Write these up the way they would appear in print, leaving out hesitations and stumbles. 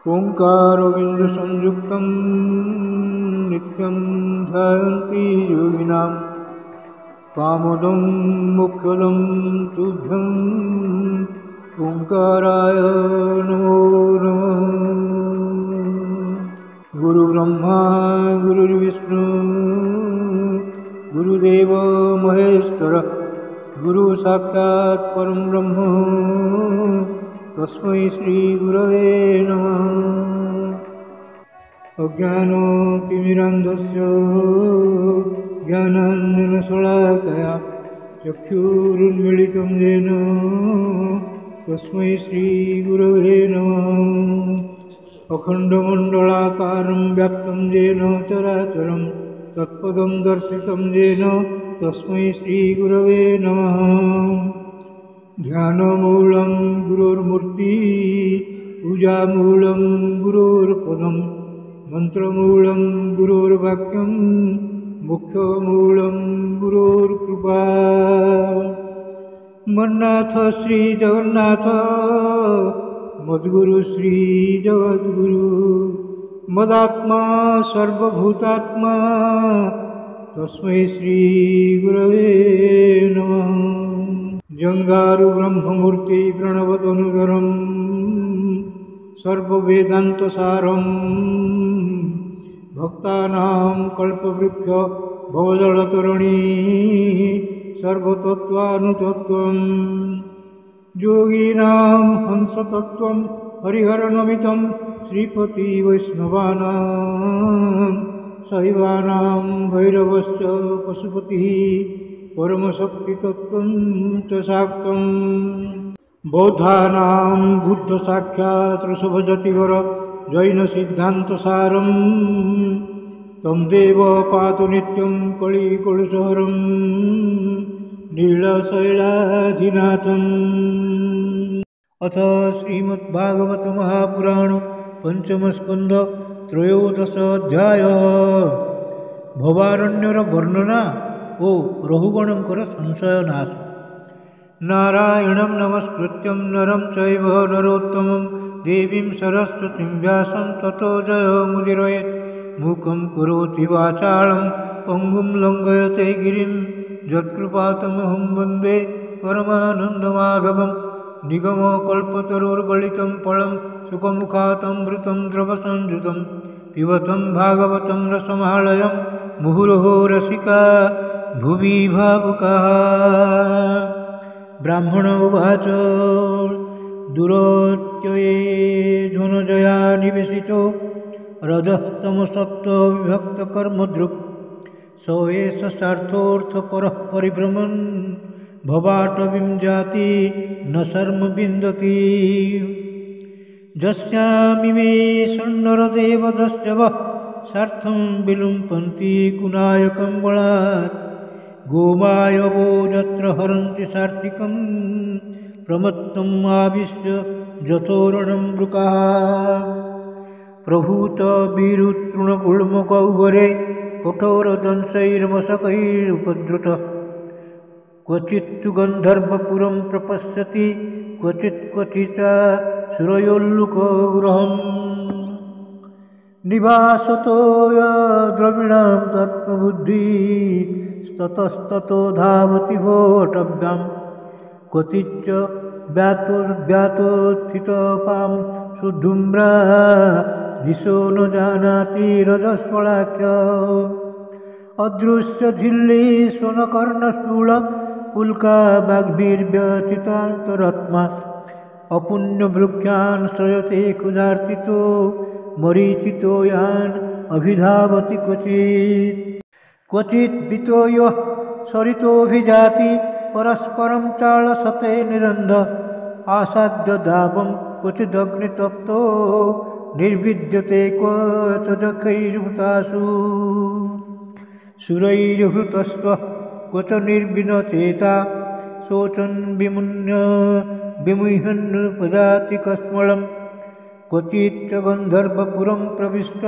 ओंकारोबिन्दुसंयुक्तं नित्यं ध्यायन्ति योगिनां कामदं मोक्षदं तुभ्यं ओंकाराय नमो नमः। गुरुब्रह्मा गुरुर्विष्णु गुरुदेव महेश्वर गुरु साक्षात् परं ब्रह्म तस्मै श्री गुरवे नमः। अज्ञानतिमिरान्धस्य ज्ञानाञ्जनशलाकया चक्षुरुन्मीलितं येन तस्मै श्री गुरवे नमः। अखण्डमण्डलाकारं व्याप्तं येन चराचरं तत्पदं दर्शितं येन तस्मै श्री गुरवे नमः। ध्यानमूलं गुरोर्मूर्ति पूजामूलं गुरोर्पदं मन्त्रमूलं गुरोर्वाक्यं मोक्षमूलं गुरोर्कृपा। मन्नाथ श्री जगन्नाथ मद्गुरु श्री जगद्गुरु मदात्मा सर्वभूतात्मा तस्मै श्री गुरवे नमः। जंगारु ब्रह्ममूर्ति प्रणवतनुधरं सर्ववेदान्तसारं भक्तानां कल्पवृक्ष भवजलतरणी सर्वतत्त्वानुतत्त्वं योगिनां हंसतत्त्वं हरिहरनमितं श्रीपति वैष्णवानां शैवानां भैरवश्च पशुपतिः परमशक्तितत्त्वं च शाक्तं बौद्धानां बुद्धसाक्षात् ऋषभजतिवर जैनसिद्धान्तसारं तं देव पातु नित्यं कलिकलुषहरं नीलशैलाधिनाथम्। अथ श्रीमद्भागवत महापुराण पंचमस्कंध त्रयोदशाध्याय भवारण्यर वर्णना ओ रहुगणंकर संशयनाश। नारायणं नमस्कृत्यं नरं चैव नरोत्तमं देवीं सरस्वतीं व्यासं ततो जयमुदीरयेत्। मूकं करोति वाचालं पङ्गुं लङ्घयते गिरिं यत्कृपातमहं वन्दे परमानन्दमाधवं। निगमकल्पतरुर्गलितं फलं सुखमुखातमृतं द्रवसंयुतं पिबतं भागवतं रसमालयं मुहुरहो रसिका भुवि भावुकाः। ब्राह्मण उवाच दुरोत्यये धनजया निवेशितो रजस्तमसत्त्व विभक्तकर्मदृक् स एष सार्थोऽर्थपरः परिभ्रमन् भवाटवीं जाति न शर्म विन्दति। यस्यामिमे षण्णरदेवदस्यवः सार्थं विलुम्पन्ति कुनायकं बलात् गोमायवो यत्र हरन्ति सार्थिकं प्रमत्तम् आविश्य जथोरणं वृकाः। प्रभूत वीरुतृणगुल्मकौगरे कठोरदंशैर्मशकैरुपद्रुतः क्वचित्तु गन्धर्वपुरं प्रपश्यति क्वचित् सुरयोल्लुकगृहम्। निवासतो द्रविणां तत्त्वबुद्धिस्ततस्ततो धावति भोटव्यां क्वचिच्च व्यातोत्थितपां सुधूम्रा दिशो न जानाति रजस्वलाख्य। अदृश्य झिल्ली स्वनकर्णशूल उल्का वाग्भिर्व्यथितान्तरात्मा अपुण्यवृक्षान् श्रयते क्षुधार्तितो मरीचितो यान् अभिधावति क्वचित् वितो यः सरितोऽभिजाति परस्परं चालसते निरन्ध आसाद्य दावं क्वचिदग्नितप्तो निर्विद्यते क्वचिदखैर्भूतासु। सुरैर्हृतस्व क्वच निर्विनचेता शोचन् विमुह्यन् पदाति कस्मलं क्वचिच्च गन्धर्वपुरं प्रविष्ट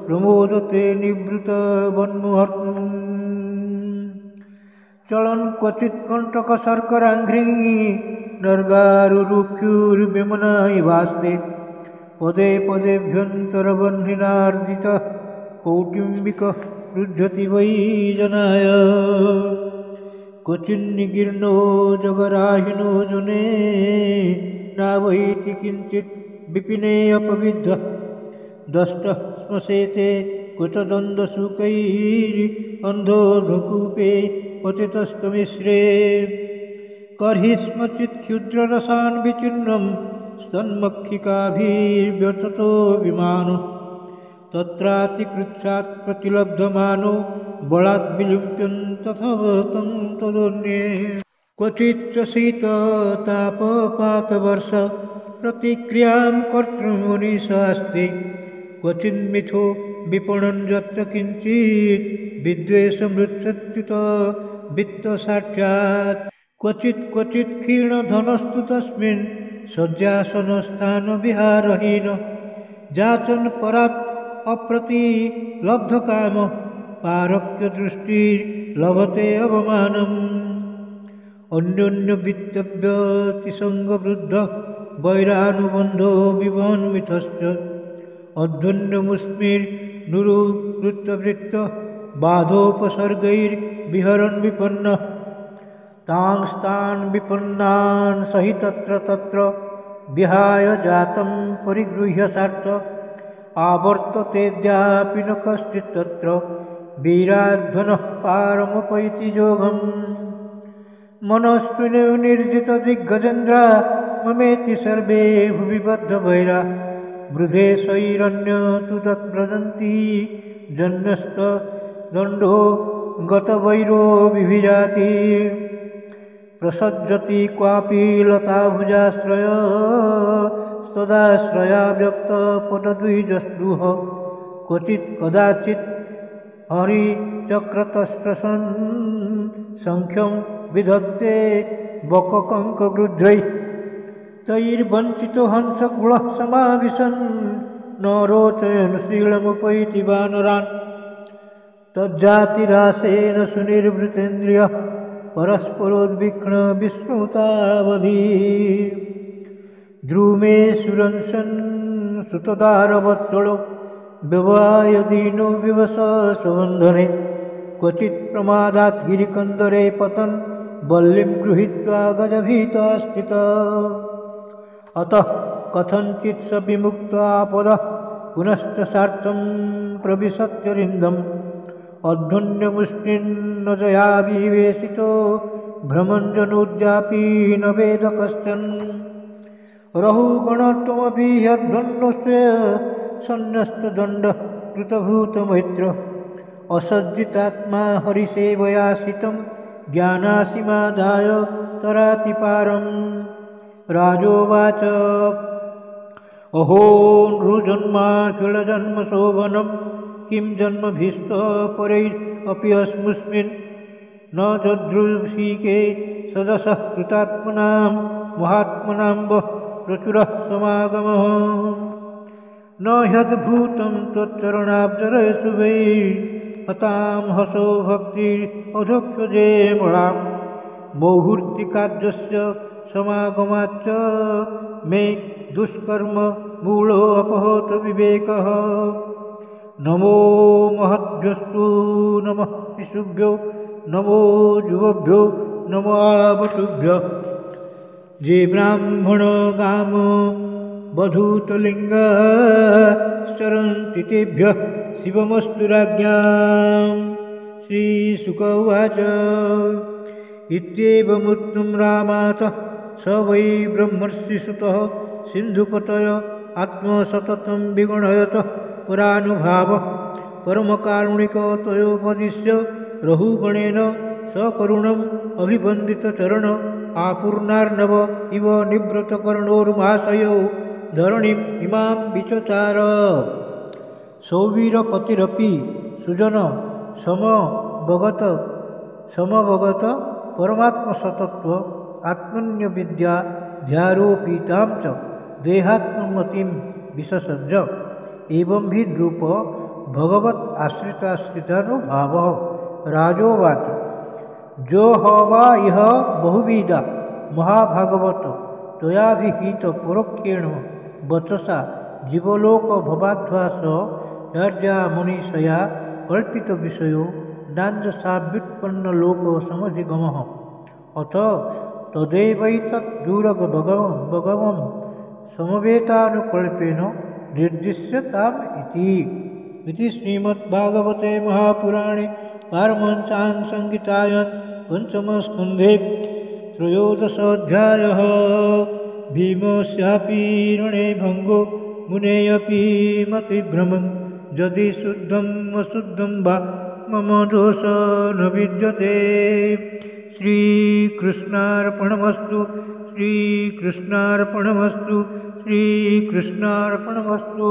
प्रमोदते निवृतवन्मुहूर्तम् चलन् क्वचित् कण्टकशर्कराङ्घ्रिः नर्गारुरुक्षुर्विमना इवास्ते पदे पदेभ्यन्तरबन्धिनार्दितः कौटुम्बिकः रुध्यति वै जनाय क्वचिन्निगीर्णो जगराहिनो जने नावहीति किञ्चित् विपिने अपविद्धः दष्टः श्मशेते क्वचदन्दशुकैरन्धोधकूपे पतितस्तमिश्रे कर्हि स्मचित् क्षुद्ररसान् विचिन्नं स्तन्मक्षिकाभिर्व्यथतो विमानो तत्रातिकृच्छात् प्रतिलब्धमानो बलात् विलुम्प्यन् तथवतं तदोन्ये क्वचिच्च शीततापपातवर्ष प्रतिक्रियां कर्तृमुनिशास्ति क्वचिन्मिथो विपणन् यत्र किञ्चित् विद्वेषमृच्छत्युत वित्तसाक्षात् क्वचित् क्षीणधनस्तु तस्मिन् शय्यासनस्थानविहारहीन जाचन् परात् अप्रतिलब्धकाम पारक्यदृष्टिर्लभते अवमानम् अन्योन्यवित्तव्यतिसङ्गवृद्ध वैरानुबन्धो विभन्मितश्च अध्वन्यमुष्मिर्नुरुवृत्तवृत्त बाधोपसर्गैर्विहरन् विपन्नः तांस्तान् विपन्नान् सहि तत्र विहाय जातं परिगृह्य सार्थ आवर्ततेऽद्यापि न कश्चित् तत्र वीराध्वनः पारमुपैति योगम् मनस्विनो निर्जितदिग्गजेन्द्रा ममेति सर्वे भुवि बद्धवैरा वृधे स्वैरण्य तु तत्व्रजन्ति जन्यस्तदण्डो गतवैरो विभिजाति प्रसज्जति क्वापि लताभुजाश्रय तदाश्रया व्यक्तपदद्विजस्पृह क्वचित् कदाचित् हरिचक्रतस्त्रसन् सङ्ख्यं विधत्ते बककङ्कगृध्रैः तैर्वञ्चितो हंसकुलः समाविशन् न रोचयन् शीलमुपैति वानरान् तज्जातिरासेन सुनिर्वृतेन्द्रियः परस्परोद्विग्न विस्मृतावधि द्रुमे सुरंसन् सुतदारवत्सलो व्यवायदीनो विवश स्वबन्धने क्वचित् प्रमादात् गिरिकन्दरे पतन् वल्लीं गृहीत्वा गजभीता स्थितः अतः कथञ्चित् स विमुक्तापदः पुनश्च सार्थं प्रविशत्यरिन्दम् अध्वन्यमुष्टिन्न जया विवेशितो भ्रमञ्जनोद्यापि न वेद कश्चन रहुगणत्वमपि ह्यध्वन्नस्य सन्न्यस्तदण्डः कृतभूतमैत्र असज्जितात्मा हरिसेवयासितं ज्ञानासिमादाय तरातिपारम् राजोवाच अहो नृजन्माखिलजन्मशोभनं किं जन्मभीष्टः परैरपि अस्मुस्मिन् न जदृशीके सदसः कृतात्मनां महात्मनां वः प्रचुरः समागमः न ह्यद्भूतं त्वच्चरणाब्जरेषु वै हतां हसो भक्तिरधोक्षजे मृळां मुहूर्तिकाद्यस्य समागमाच्च मे दुष्कर्म मूलोऽपहत विवेकः नमो महद्भ्यस्तु नमः शिशुभ्यो नमो युवभ्यो नमो आवटुभ्यः जे ब्राह्मण गाम वधूतलिङ्गाश्चरन्ति तेभ्यः शिवमस्तु राज्ञां श्रीशुक उवाच इत्येवमुक्तं रामातः स वै ब्रह्मर्षिसुतः सिन्धुपतय आत्मसततं विगणयतः परानुभावः परमकारुणिकतयोपदिश्य रहुगणेन सकरुणम् अभिवन्दितचरण आपूर्णार्णव इव निवृतकर्णोर्माशयो धरणीम् इमां विचचार सौवीरपतिरपि सुजन समवगत परमात्मसतत्व आत्मन्यविद्या ध्यारोपितां च देहात्ममतिं विससर्ज एवं भी रूप भगवत आश्रितानुभाव। राजोवाच जो हवा इह बहुविधा महाभागवत त्वयाभिहित परोक्षेण वचसा जीवलोक भवाध्वास याज्ञा मनीषया कल्पित विषयो नान्यसाव्युत्पन्नलोक समधिगमः अथ तदेवैतद्दूरगभगवं समवेतानुकल्पेन निर्दिश्यताम् इति श्रीमद्भागवते महापुराणे पारमहंस्यां पंचमस्कन्धे त्रयोदशोऽध्यायः। भीमस्यापि रणे भङ्गो मुनेऽपि मतिभ्रमन् यदि शुद्धम् अशुद्धं वा मम दोष न विद्यते। श्रीकृष्णार्पणमस्तु श्रीकृष्णार्पणमस्तु श्रीकृष्णार्पणमस्तु।